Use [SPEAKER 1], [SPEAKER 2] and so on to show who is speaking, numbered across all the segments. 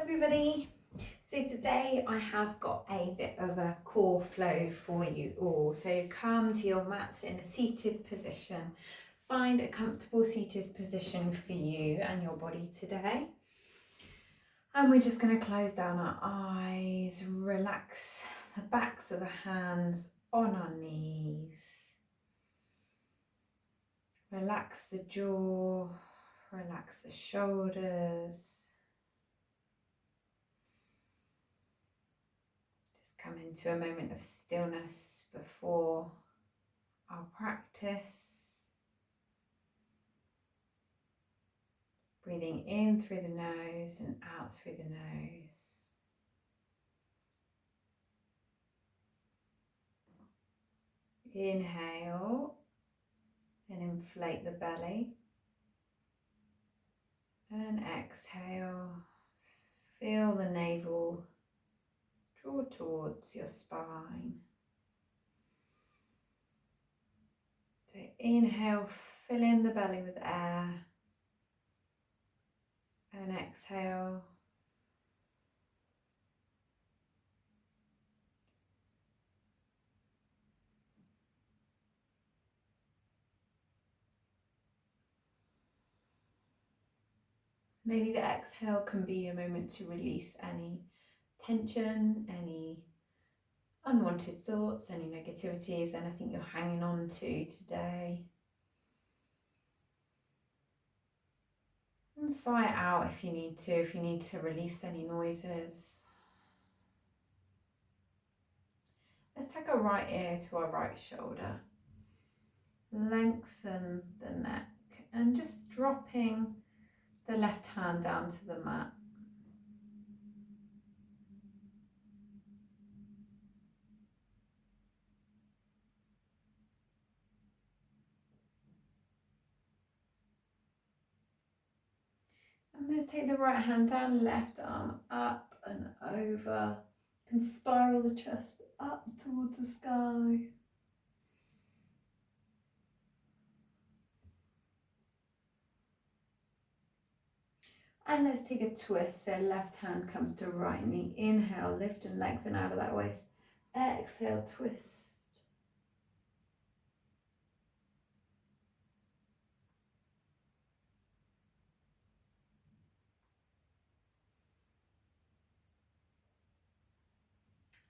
[SPEAKER 1] everybody. So today I have got a bit of a core flow for you all. So come to your mats in a seated position. Find a comfortable seated position for you and your body today. And we're just going to close down our eyes, relax the backs of the hands on our knees. Relax the jaw, relax the shoulders. Come into a moment of stillness before our practice. Breathing in through the nose and out through the nose. Inhale and inflate the belly. And exhale, feel the navel draw towards your spine. So inhale, fill in the belly with air. And exhale. Maybe the exhale can be a moment to release any tension, any unwanted thoughts, any negativities, anything you're hanging on to today. And sigh it out if you need to release any noises. Let's take our right ear to our right shoulder. Lengthen the neck and just dropping the left hand down to the mat. And let's take the right hand down, left arm up and over. You can spiral the chest up towards the sky. And let's take a twist. So left hand comes to right knee. Inhale, lift and lengthen out of that waist. Exhale, twist.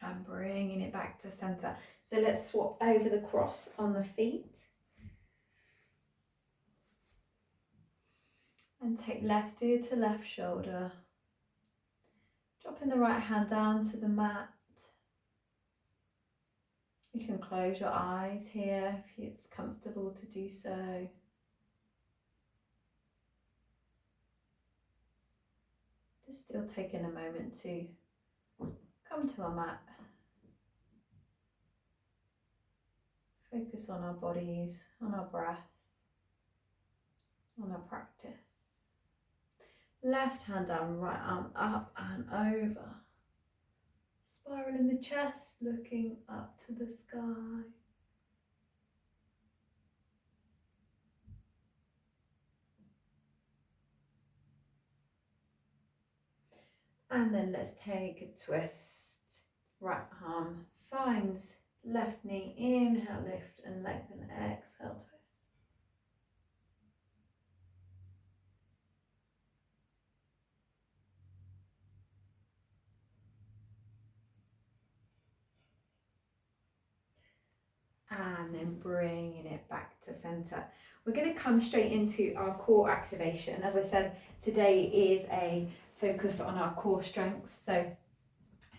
[SPEAKER 1] And bringing it back to center. So let's swap over the cross on the feet. And take left ear to left shoulder. Dropping the right hand down to the mat. You can close your eyes here if it's comfortable to do so. Just still taking a moment to come to our mat. Focus on our bodies, on our breath, on our practice. Left hand down, right arm up and over. Spiral in the chest, looking up to the sky. And then let's take a twist. Right arm finds left knee. Inhale, lift and lengthen. Exhale, twist. And then bringing it back to center. We're going to come straight into our core activation. As I said, today is a focus on our core strength. So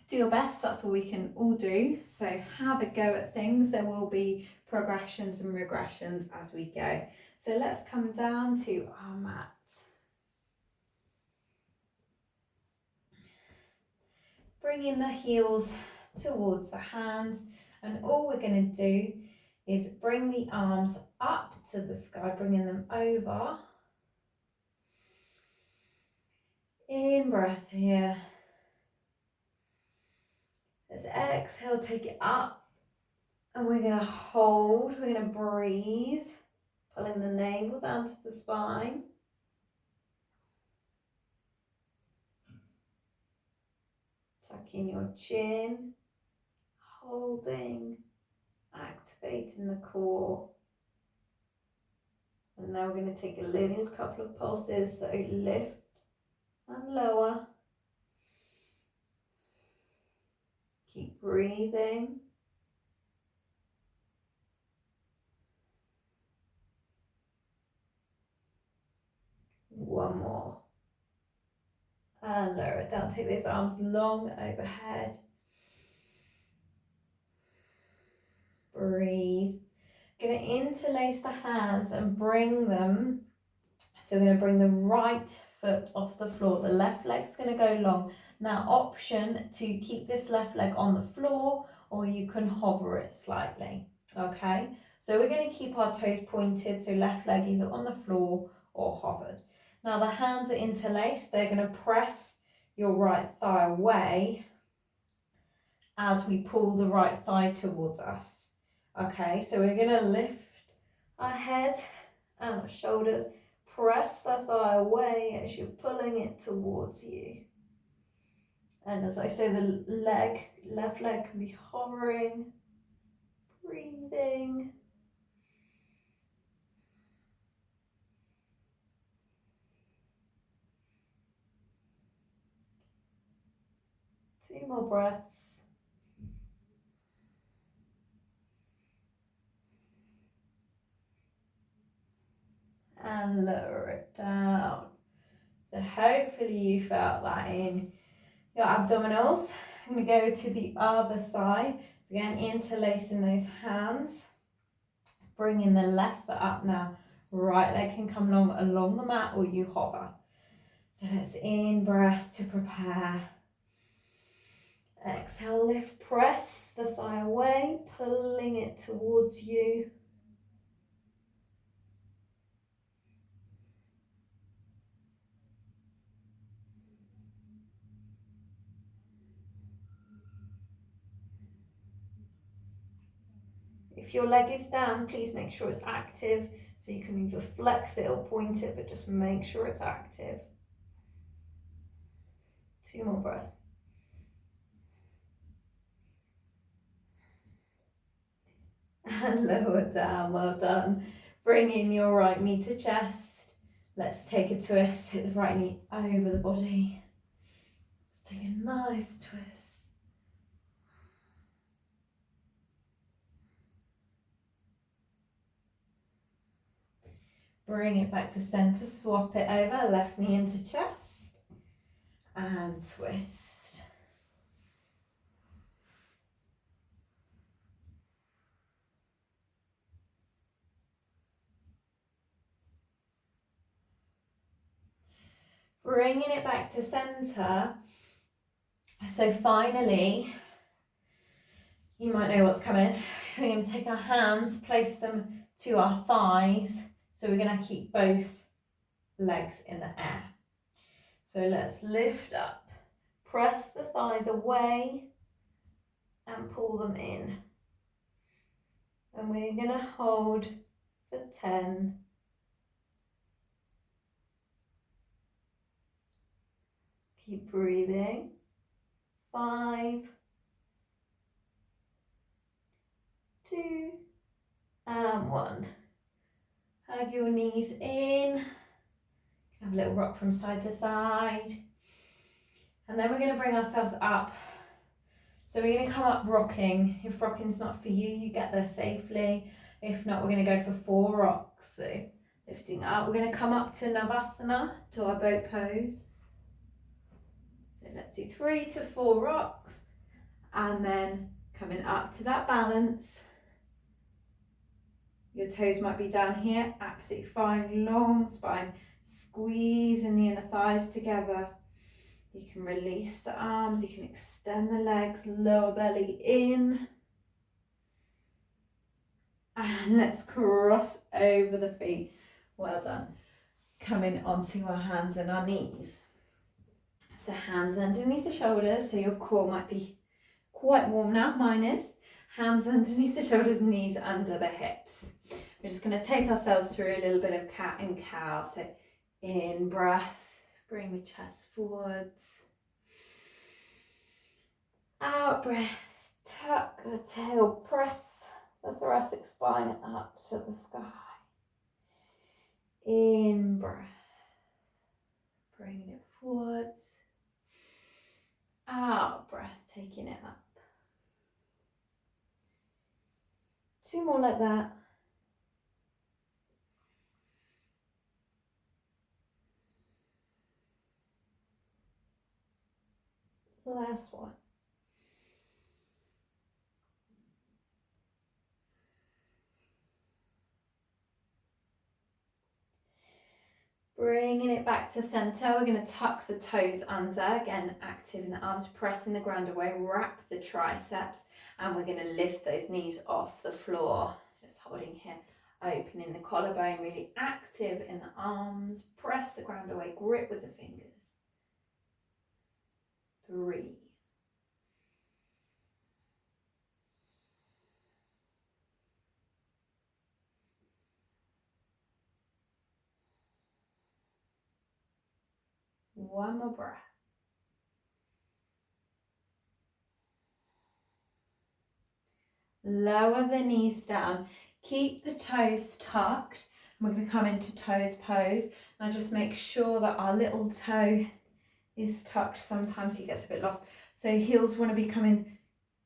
[SPEAKER 1] do your best, that's all we can all do. So have a go at things. There will be progressions and regressions as we go. So let's come down to our mat. Bringing the heels towards the hands, and all we're going to do is bring the arms up to the sky, bringing them over. In breath here. Let's exhale, take it up, and we're going to hold, we're going to breathe, pulling the navel down to the spine. tucking your chin, holding, activating the core. And now we're going to take a little couple of pulses, so lift and lower. Keep breathing. One more. And lower it down. Take those arms long overhead. Breathe. Going to interlace the hands and bring them. So we're going to bring the right foot off the floor. The left leg's going to go long. Now, option to keep this left leg on the floor, or you can hover it slightly. Okay, so we're going to keep our toes pointed, so left leg either on the floor or hovered. Now the hands are interlaced. They're going to press your right thigh away as we pull the right thigh towards us. Okay, so we're going to lift our head and our shoulders. Press the thigh away as you're pulling it towards you. And as I say, the left leg can be hovering, breathing. Two more breaths. And lower it down. So hopefully you felt that in your abdominals. I'm going to go to the other side. Again, interlacing those hands. Bringing the left foot up now. Right leg can come along the mat, or you hover. So let's in breath to prepare. Exhale, lift, press the thigh away, pulling it towards you. If your leg is down, please make sure it's active. So you can either flex it or point it, but just make sure it's active. Two more breaths. And lower down, well done. Bring in your right knee to chest. Let's take a twist, hit the right knee over the body. Let's take a nice twist. Bring it back to center, swap it over, left knee into chest, and twist. Bringing it back to center. So finally, you might know what's coming. We're going to take our hands, place them to our thighs. So we're going to keep both legs in the air. So let's lift up, press the thighs away and pull them in. And we're going to hold for 10. Keep breathing. 5, 2, and 1. Hug your knees in. Have a little rock from side to side. And then we're going to bring ourselves up. So we're going to come up rocking. If rocking's not for you, you get there safely. If not, we're going to go for 4 rocks. So lifting up, we're going to come up to Navasana, to our boat pose. So let's do 3 to 4 rocks. And then coming up to that balance. Your toes might be down here, absolutely fine. Long spine, squeezing the inner thighs together. You can release the arms, you can extend the legs, lower belly in. And let's cross over the feet. Well done. Coming onto our hands and our knees. So hands underneath the shoulders, so your core might be quite warm now, mine is. Hands underneath the shoulders, knees under the hips. We're just going to take ourselves through a little bit of cat and cow. So in breath, bring the chest forwards. Out breath, tuck the tail, press the thoracic spine up to the sky. In breath, bringing it forwards. Out breath, taking it up. 2 more like that. Last one. Bringing it back to center, we're going to tuck the toes under, again active in the arms, pressing the ground away, wrap the triceps, and we're going to lift those knees off the floor, just holding here, opening the collarbone, really active in the arms, press the ground away, grip with the fingers. Breathe. One more breath. Lower the knees down. Keep the toes tucked. We're going to come into toes pose. Now just make sure that our little toe is tucked. Sometimes he gets a bit lost. So heels want to be coming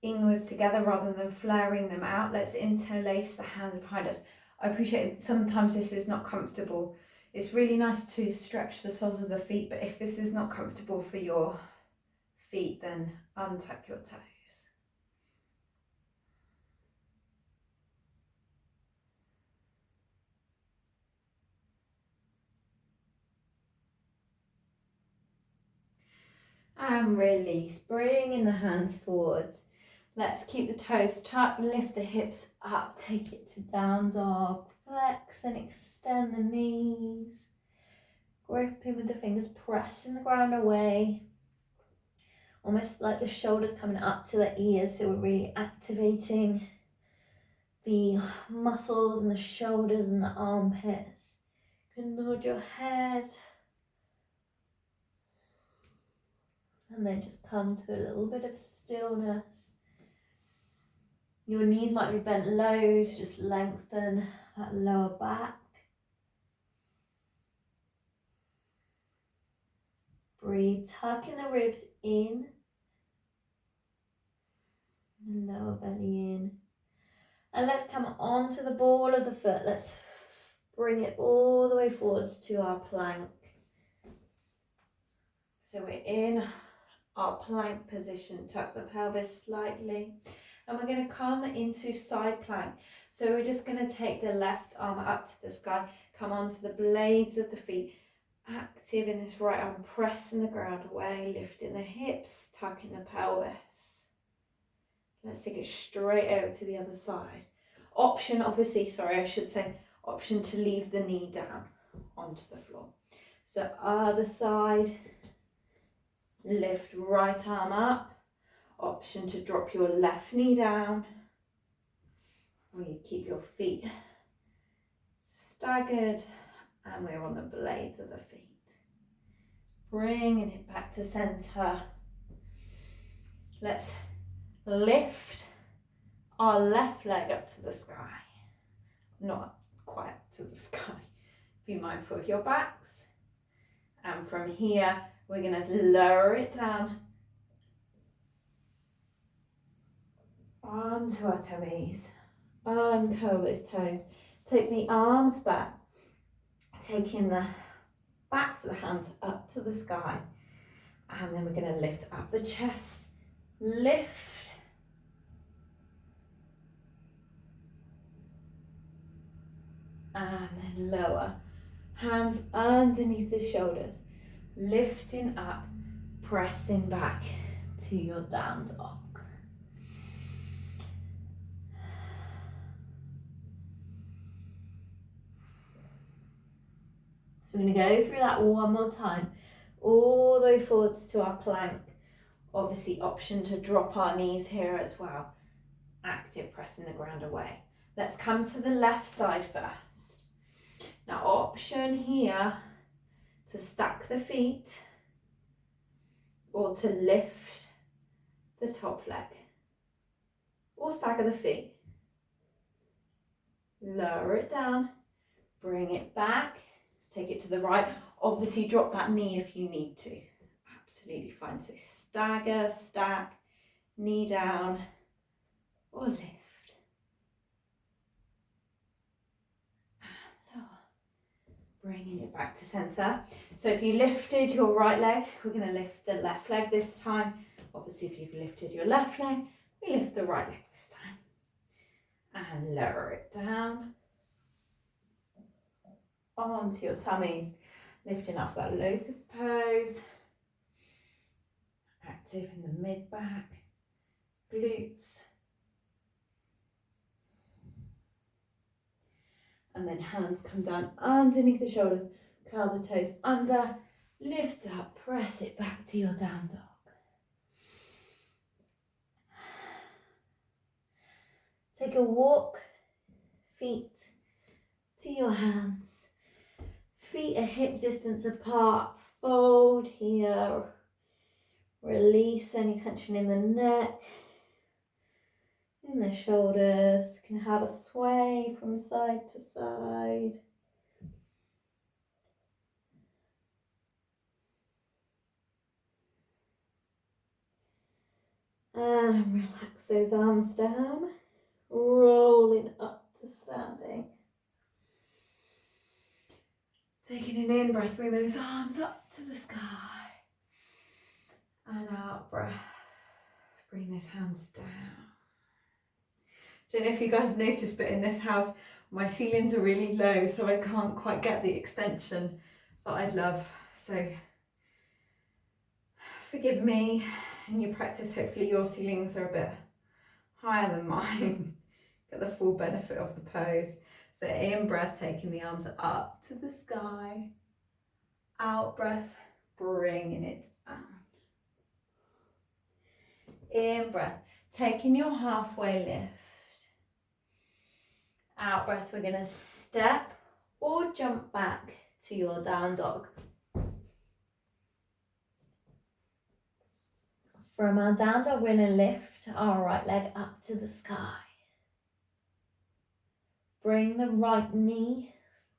[SPEAKER 1] inwards together rather than flaring them out. Let's interlace the hands behind us. I appreciate sometimes this is not comfortable. It's really nice to stretch the soles of the feet, but if this is not comfortable for your feet, then untuck your toes. And release, bringing the hands forwards. Let's keep the toes tucked, lift the hips up, take it to down dog. Flex and extend the knees. Gripping with the fingers, pressing the ground away. Almost like the shoulders coming up to the ears, so we're really activating the muscles and the shoulders and the armpits. You can nod your head. And then just come to a little bit of stillness. Your knees might be bent low, so just lengthen that lower back. Breathe, tucking the ribs in. Lower belly in. And let's come onto the ball of the foot. Let's bring it all the way forwards to our plank. So we're in our plank position. Tuck the pelvis slightly. And we're going to come into side plank. So we're just going to take the left arm up to the sky, come onto the blades of the feet, active in this right arm, pressing the ground away, lifting the hips, tucking the pelvis. Let's take it straight over to the other side. Option, obviously, sorry, I should say, option to leave the knee down onto the floor. So other side, lift right arm up. Option to drop your left knee down, or you keep your feet staggered, and we're on the blades of the feet. Bringing it back to center. Let's lift our left leg up to the sky. Not quite to the sky. Be mindful of your backs. And from here, we're going to lower it down onto our toes. Uncurl those toes. Take the arms back, taking the backs of the hands up to the sky. And then we're going to lift up the chest. Lift. And then lower. Hands underneath the shoulders. Lifting up, pressing back to your down dog. So we're going to go through that one more time, all the way forwards to our plank. Obviously, option to drop our knees here as well. Active, pressing the ground away. Let's come to the left side first. Now, option here to stack the feet or to lift the top leg. Or stagger the feet. Lower it down, bring it back, take it to the right. Obviously drop that knee if you need to. Absolutely fine. So stagger, stack, knee down, or lift. And lower. Bringing it back to centre. So if you lifted your right leg, we're going to lift the left leg this time. Obviously if you've lifted your left leg, we lift the right leg this time. And lower it down onto your tummies, lifting up that locust pose, active in the mid back, glutes, and then hands come down underneath the shoulders, curl the toes under, lift up, press it back to your down dog. Take a walk, feet to your hands, feet are hip distance apart, fold here, release any tension in the neck, in the shoulders. You can have a sway from side to side. And relax those arms down, rolling up to standing. Taking an in breath, bring those arms up to the sky. And out breath, bring those hands down. Don't know if you guys noticed, but in this house, my ceilings are really low, so I can't quite get the extension that I'd love. So forgive me. In your practice, hopefully your ceilings are a bit higher than mine. Get the full benefit of the pose. So in breath, taking the arms up to the sky. Out breath, bringing it down. In breath, taking your halfway lift. Out breath, we're going to step or jump back to your down dog. From our down dog, we're going to lift our right leg up to the sky. Bring the right knee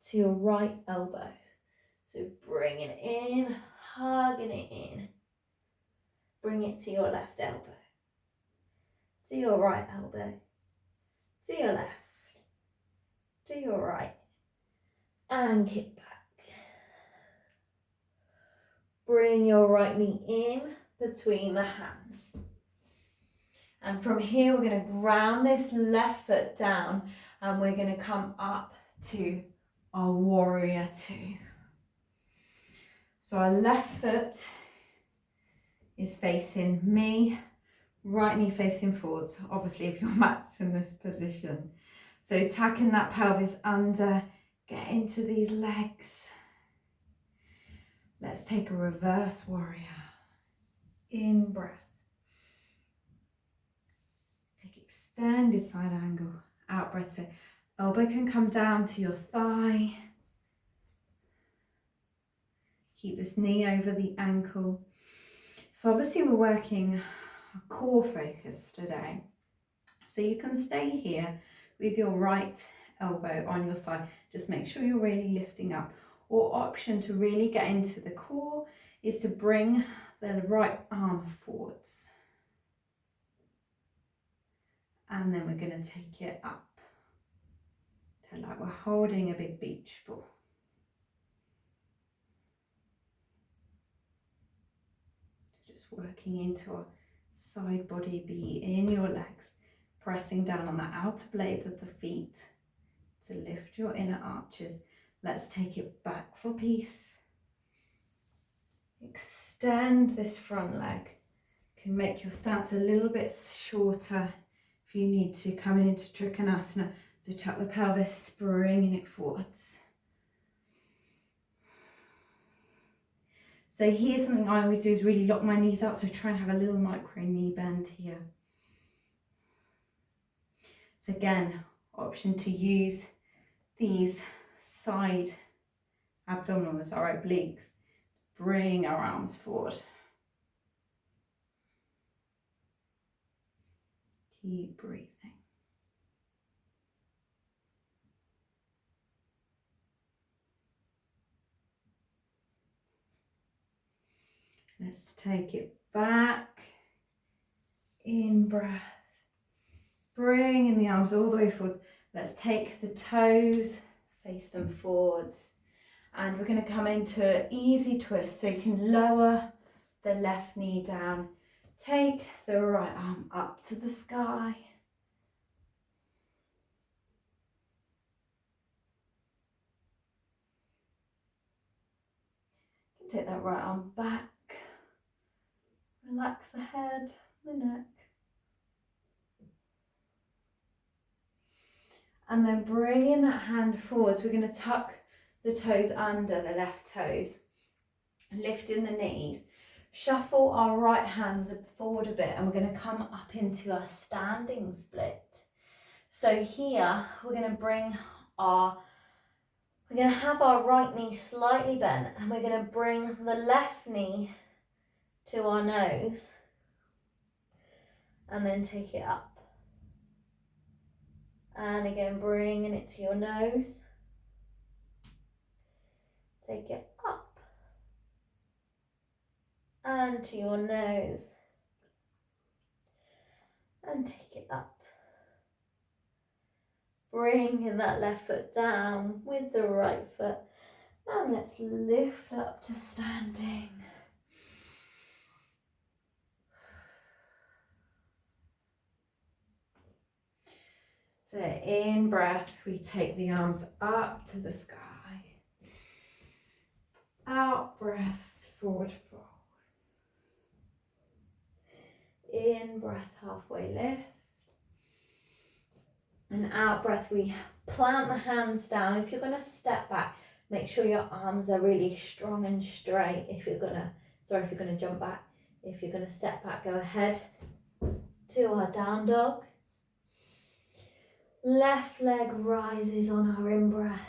[SPEAKER 1] to your right elbow. So bring it in, hugging it in. Bring it to your left elbow, to your right elbow, to your left, to your right, and kick back. Bring your right knee in between the hands. And from here, we're going to ground this left foot down and we're going to come up to our warrior two. So our left foot is facing me, right knee facing forwards, obviously if your mat's in this position. So tacking that pelvis under, get into these legs. Let's take a reverse warrior. In breath. Take extended side angle, out breath. So elbow can come down to your thigh. Keep this knee over the ankle. So obviously we're working a core focus today. So you can stay here with your right elbow on your thigh. Just make sure you're really lifting up. Or option to really get into the core is to bring the right arm forwards. And then we're going to take it up. So like we're holding a big beach ball. Just working into a side body B in your legs. Pressing down on the outer blades of the feet to lift your inner arches. Let's take it back for peace. Extend this front leg. You can make your stance a little bit shorter if you need to, coming into Trikonasana. So tuck the pelvis, bringing it forwards. So here's something I always do is really lock my knees out. So try and have a little micro knee bend here. So again, option to use these side abdominals, our obliques. Bring our arms forward. Keep breathing. Let's take it back. In breath. Bringing the arms all the way forwards. Let's take the toes, face them forwards. And we're going to come into an easy twist. So you can lower the left knee down. Take the right arm up to the sky. Take that right arm back. Relax the head, the neck. And then bringing that hand forwards, we're going to tuck the toes under the left toes, lifting the knees. Shuffle our right hands forward a bit and we're going to come up into a standing split. So here we're going to have our right knee slightly bent and we're going to bring the left knee to our nose and then take it up. And again, bringing it to your nose. Take it up. And to your nose. And take it up. Bringing that left foot down with the right foot. And let's lift up to standing. So in breath, we take the arms up to the sky. Out breath, forward fold. In breath, halfway lift. And out breath, we plant the hands down. If you're going to step back, make sure your arms are really strong and straight. If you're going to jump back. If you're going to step back, go ahead to our down dog. Left leg rises on our in-breath.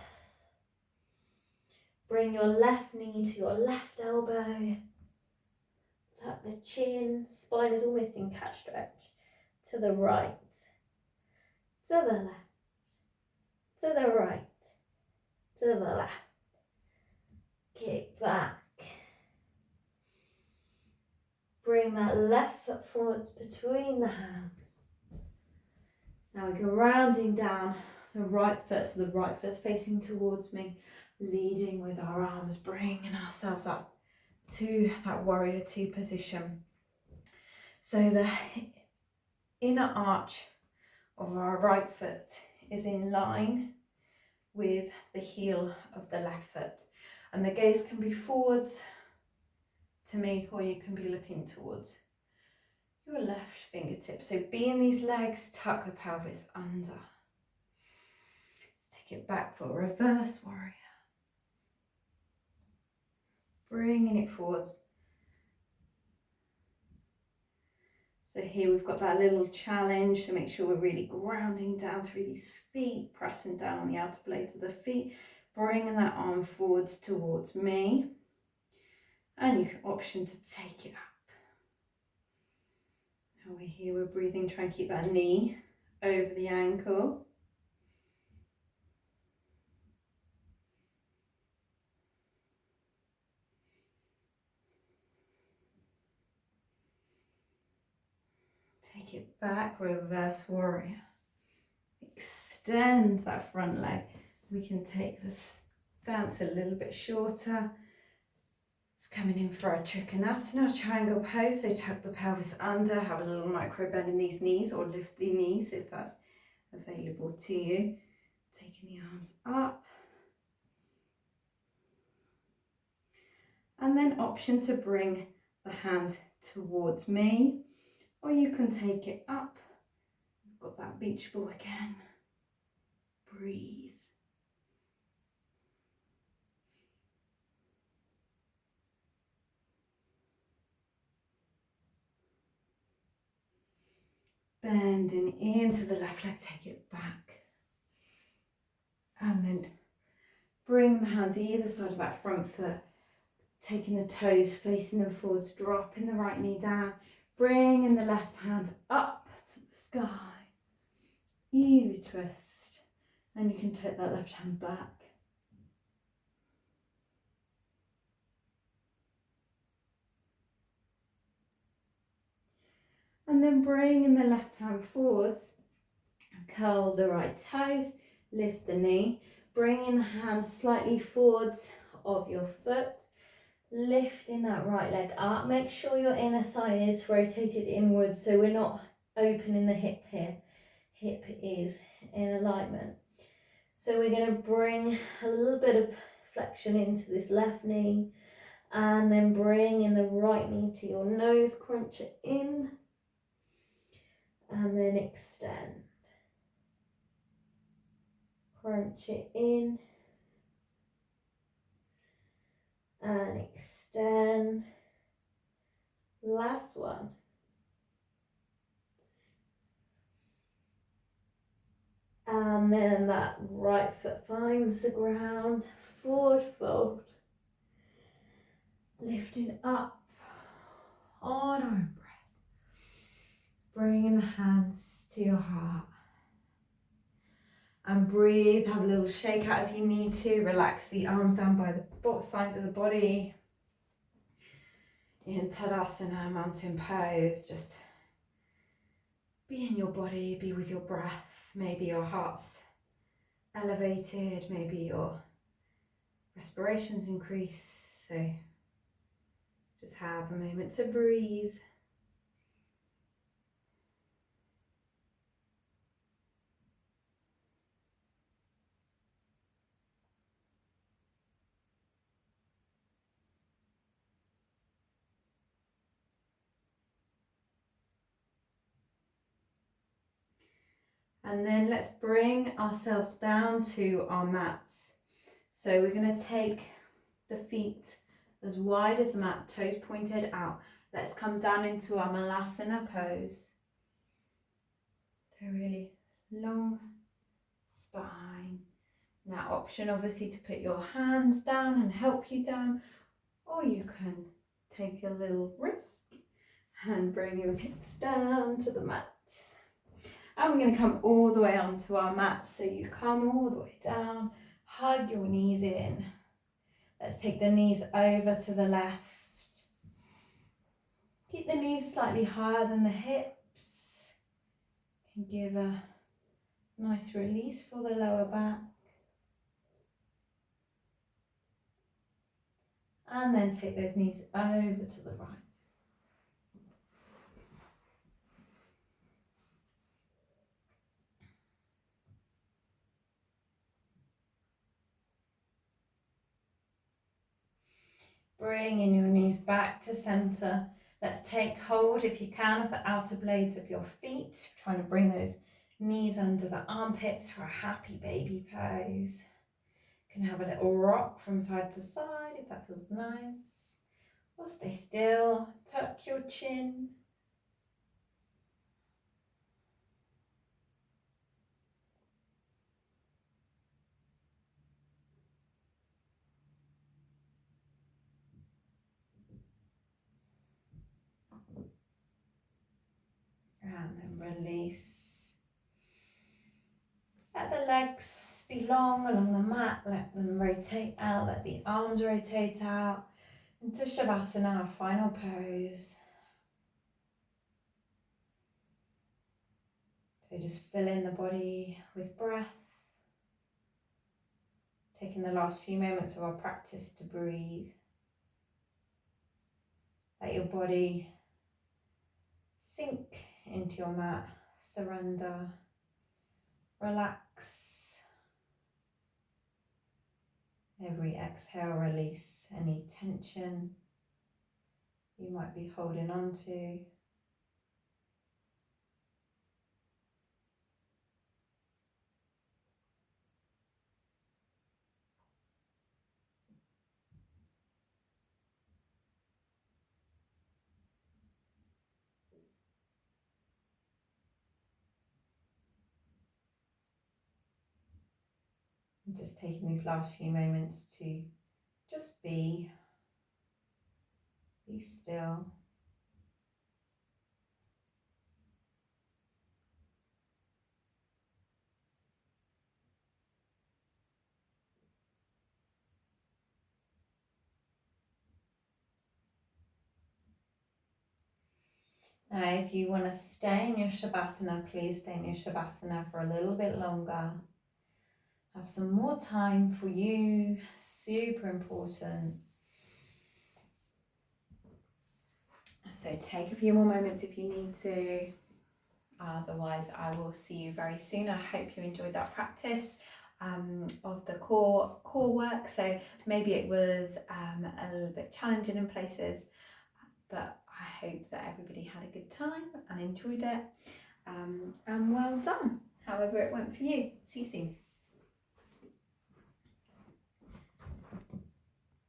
[SPEAKER 1] Bring your left knee to your left elbow. Tuck the chin. Spine is almost in cat stretch. To the right. To the left. To the right. To the left. Kick back. Bring that left foot forwards between the hands. Now we go rounding down the right foot, so the right foot's facing towards me, leading with our arms, bringing ourselves up to that warrior two position. So the inner arch of our right foot is in line with the heel of the left foot. And the gaze can be forwards to me, or you can be looking towards your left fingertip. So be in these legs, tuck the pelvis under. Let's take it back for reverse warrior. Bringing it forwards. So here we've got that little challenge to make sure we're really grounding down through these feet, pressing down on the outer blades of the feet, bringing that arm forwards towards me. And you can option to take it up. Now we're here, we're breathing, try and keep that knee over the ankle. Take it back, reverse warrior. Extend that front leg. We can take the stance a little bit shorter. It's coming in for our Trikonasana, triangle pose. So tuck the pelvis under, have a little micro bend in these knees or lift the knees if that's available to you. Taking the arms up. And then option to bring the hand towards me, or you can take it up. We've got that beach ball again. Breathe. Bending into the left leg, take it back. And then bring the hands either side of that front foot, taking the toes, facing them forwards, dropping the right knee down, bringing the left hand up to the sky. Easy twist. And you can take that left hand back. And then bring the left hand forwards. Curl the right toes. Lift the knee. Bringing the hands slightly forwards of your foot. Lifting that right leg up. Make sure your inner thigh is rotated inwards so we're not opening the hip here. Hip is in alignment. So we're going to bring a little bit of flexion into this left knee and then bring in the right knee to your nose, crunch it in and then extend. Crunch it in and extend. Last one. And then that right foot finds the ground, forward fold, lifting up on our own breath, bringing the hands to your heart, and breathe, have a little shake out if you need to, relax the arms down by the both sides of the body, in Tadasana, mountain pose, just be in your body, be with your breath, maybe your heart's elevated, maybe your respirations increase, so just have a moment to breathe. And then let's bring ourselves down to our mats. So we're going to take the feet as wide as the mat, toes pointed out. Let's come down into our Malasana pose. So really long spine. Now option obviously to put your hands down and help you down, or you can take a little risk and bring your hips down to the mat. And we're going to come all the way onto our mat. So you come all the way down, hug your knees in. Let's take the knees over to the left. Keep the knees slightly higher than the hips. Can give a nice release for the lower back. And then take those knees over to the right. Bringing your knees back to center. Let's take hold, if you can, of the outer blades of your feet. Trying to bring those knees under the armpits for a happy baby pose. You can have a little rock from side to side if that feels nice. Or stay still, tuck your chin. And then release. Let the legs be long along the mat, let them rotate out, let the arms rotate out. Into Shavasana, our final pose. So just fill in the body with breath. Taking the last few moments of our practice to breathe. Let your body sink into your mat, surrender, relax. Every exhale, release any tension you might be holding on to. And just taking these last few moments to just be still. Now, if you want to stay in your Shavasana, please stay in your Shavasana for a little bit longer. Have some more time for you, super important. So take a few more moments if you need to. Otherwise, I will see you very soon. I hope you enjoyed that practice of the core work. So maybe it was a little bit challenging in places, but I hope that everybody had a good time and enjoyed it. And well done, however it went for you. See you soon.